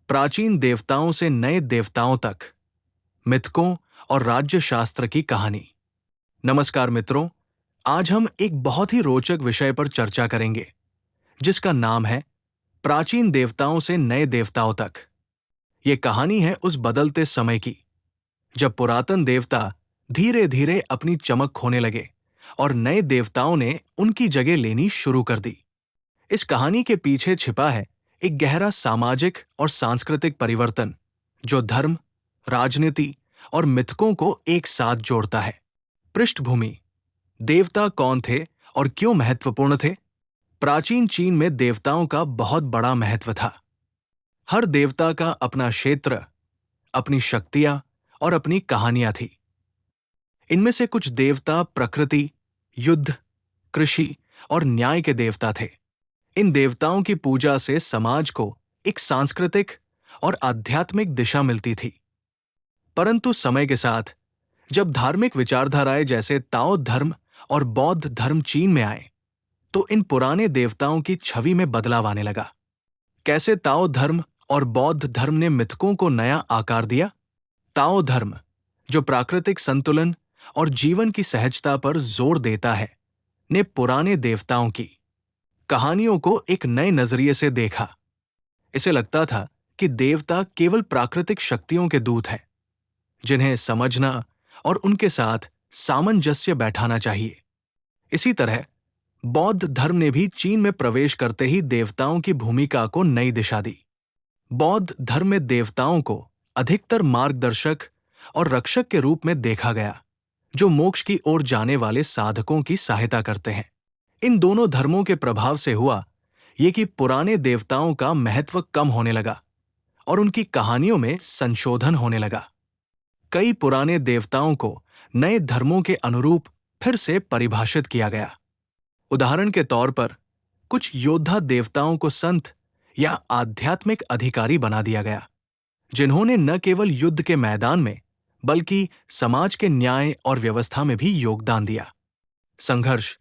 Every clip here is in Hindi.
प्राचीन देवताओं से नए देवताओं तक, मिथकों और राज्य शास्त्र की कहानी। नमस्कार मित्रों, आज हम एक बहुत ही रोचक विषय पर चर्चा करेंगे, जिसका नाम है प्राचीन देवताओं से नए देवताओं तक। ये कहानी है उस बदलते समय की, जब पुरातन देवता धीरे धीरे अपनी चमक खोने लगे और नए देवताओं ने उनकी जगह लेनी शुरू कर दी। इस कहानी के पीछे छिपा है एक गहरा सामाजिक और सांस्कृतिक परिवर्तन, जो धर्म, राजनीति और मिथकों को एक साथ जोड़ता है। पृष्ठभूमि: देवता कौन थे और क्यों महत्वपूर्ण थे? प्राचीन चीन में देवताओं का बहुत बड़ा महत्व था। हर देवता का अपना क्षेत्र, अपनी शक्तियां और अपनी कहानियां थी। इनमें से कुछ देवता प्रकृति, युद्ध, कृषि और न्याय के देवता थे। इन देवताओं की पूजा से समाज को एक सांस्कृतिक और आध्यात्मिक दिशा मिलती थी। परंतु समय के साथ, जब धार्मिक विचारधाराएं जैसे ताओ धर्म और बौद्ध धर्म चीन में आए, तो इन पुराने देवताओं की छवि में बदलाव आने लगा। कैसे ताओ धर्म और बौद्ध धर्म ने मिथकों को नया आकार दिया? ताओ धर्म, जो प्राकृतिक संतुलन और जीवन की सहजता पर जोर देता है, ने पुराने देवताओं की कहानियों को एक नए नजरिए से देखा। इसे लगता था कि देवता केवल प्राकृतिक शक्तियों के दूत हैं, जिन्हें समझना और उनके साथ सामंजस्य बैठाना चाहिए। इसी तरह बौद्ध धर्म ने भी चीन में प्रवेश करते ही देवताओं की भूमिका को नई दिशा दी। बौद्ध धर्म में देवताओं को अधिकतर मार्गदर्शक और रक्षक के रूप में देखा गया, जो मोक्ष की ओर जाने वाले साधकों की सहायता करते हैं। इन दोनों धर्मों के प्रभाव से हुआ ये कि पुराने देवताओं का महत्व कम होने लगा और उनकी कहानियों में संशोधन होने लगा। कई पुराने देवताओं को नए धर्मों के अनुरूप फिर से परिभाषित किया गया। उदाहरण के तौर पर, कुछ योद्धा देवताओं को संत या आध्यात्मिक अधिकारी बना दिया गया, जिन्होंने न केवल युद्ध के मैदान में बल्कि समाज के न्याय और व्यवस्था में भी योगदान दिया। संघर्ष,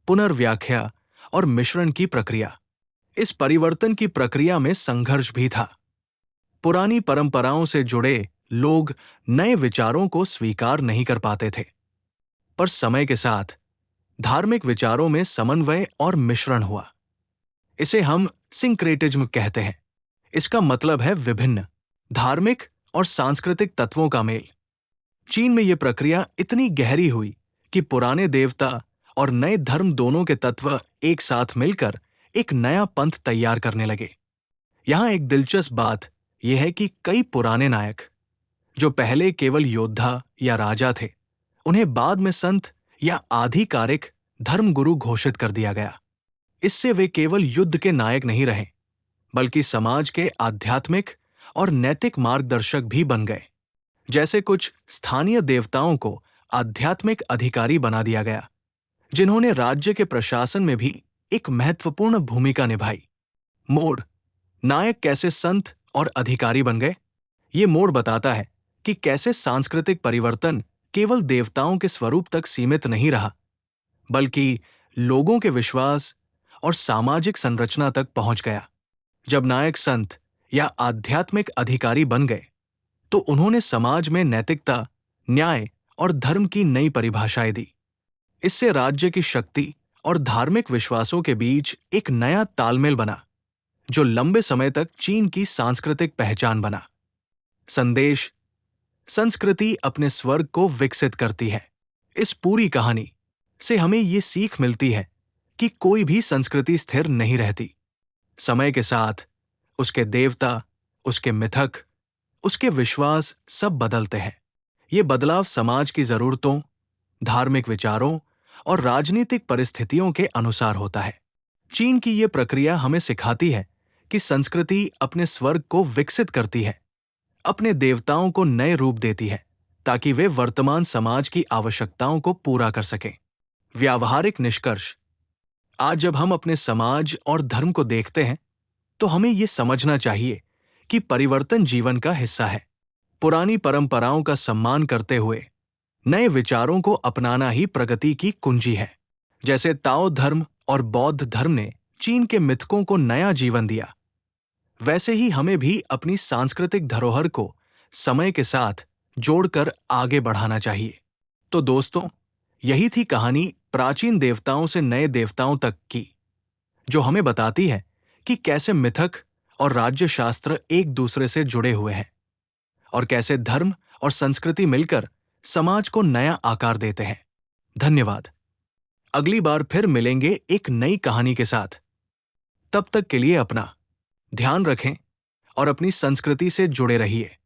पुनर्व्याख्या और मिश्रण की प्रक्रिया: इस परिवर्तन की प्रक्रिया में संघर्ष भी था। पुरानी परंपराओं से जुड़े लोग नए विचारों को स्वीकार नहीं कर पाते थे, पर समय के साथ धार्मिक विचारों में समन्वय और मिश्रण हुआ। इसे हम सिंक्रेटिज्म कहते हैं। इसका मतलब है विभिन्न धार्मिक और सांस्कृतिक तत्वों का मेल। चीन में यह प्रक्रिया इतनी गहरी हुई कि पुराने देवता और नए धर्म दोनों के तत्व एक साथ मिलकर एक नया पंथ तैयार करने लगे। यहां एक दिलचस्प बात यह है कि कई पुराने नायक, जो पहले केवल योद्धा या राजा थे, उन्हें बाद में संत या आधिकारिक धर्मगुरु घोषित कर दिया गया। इससे वे केवल युद्ध के नायक नहीं रहे, बल्कि समाज के आध्यात्मिक और नैतिक मार्गदर्शक भी बन गए। जैसे कुछ स्थानीय देवताओं को आध्यात्मिक अधिकारी बना दिया गया, जिन्होंने राज्य के प्रशासन में भी एक महत्वपूर्ण भूमिका निभाई। मोड़: नायक कैसे संत और अधिकारी बन गए? ये मोड़ बताता है कि कैसे सांस्कृतिक परिवर्तन केवल देवताओं के स्वरूप तक सीमित नहीं रहा, बल्कि लोगों के विश्वास और सामाजिक संरचना तक पहुंच गया। जब नायक संत या आध्यात्मिक अधिकारी बन गए, तो उन्होंने समाज में नैतिकता, न्याय और धर्म की नई परिभाषाएं दी। इससे राज्य की शक्ति और धार्मिक विश्वासों के बीच एक नया तालमेल बना, जो लंबे समय तक चीन की सांस्कृतिक पहचान बना। संदेश: संस्कृति अपने स्वर्ग को विकसित करती है। इस पूरी कहानी से हमें ये सीख मिलती है कि कोई भी संस्कृति स्थिर नहीं रहती। समय के साथ उसके देवता, उसके मिथक, उसके विश्वास सब बदलते हैं। ये बदलाव समाज की जरूरतों, धार्मिक विचारों और राजनीतिक परिस्थितियों के अनुसार होता है। चीन की ये प्रक्रिया हमें सिखाती है कि संस्कृति अपने स्वर्ग को विकसित करती है, अपने देवताओं को नए रूप देती है, ताकि वे वर्तमान समाज की आवश्यकताओं को पूरा कर सकें। व्यावहारिक निष्कर्ष: आज जब हम अपने समाज और धर्म को देखते हैं, तो हमें ये समझना चाहिए कि परिवर्तन जीवन का हिस्सा है। पुरानी परंपराओं का सम्मान करते हुए नए विचारों को अपनाना ही प्रगति की कुंजी है। जैसे ताओ धर्म और बौद्ध धर्म ने चीन के मिथकों को नया जीवन दिया, वैसे ही हमें भी अपनी सांस्कृतिक धरोहर को समय के साथ जोड़कर आगे बढ़ाना चाहिए। तो दोस्तों, यही थी कहानी प्राचीन देवताओं से नए देवताओं तक की, जो हमें बताती है कि कैसे मिथक और राज्य शास्त्र एक दूसरे से जुड़े हुए हैं और कैसे धर्म और संस्कृति मिलकर समाज को नया आकार देते हैं। धन्यवाद। अगली बार फिर मिलेंगे एक नई कहानी के साथ। तब तक के लिए अपना ध्यान रखें और अपनी संस्कृति से जुड़े रहिए।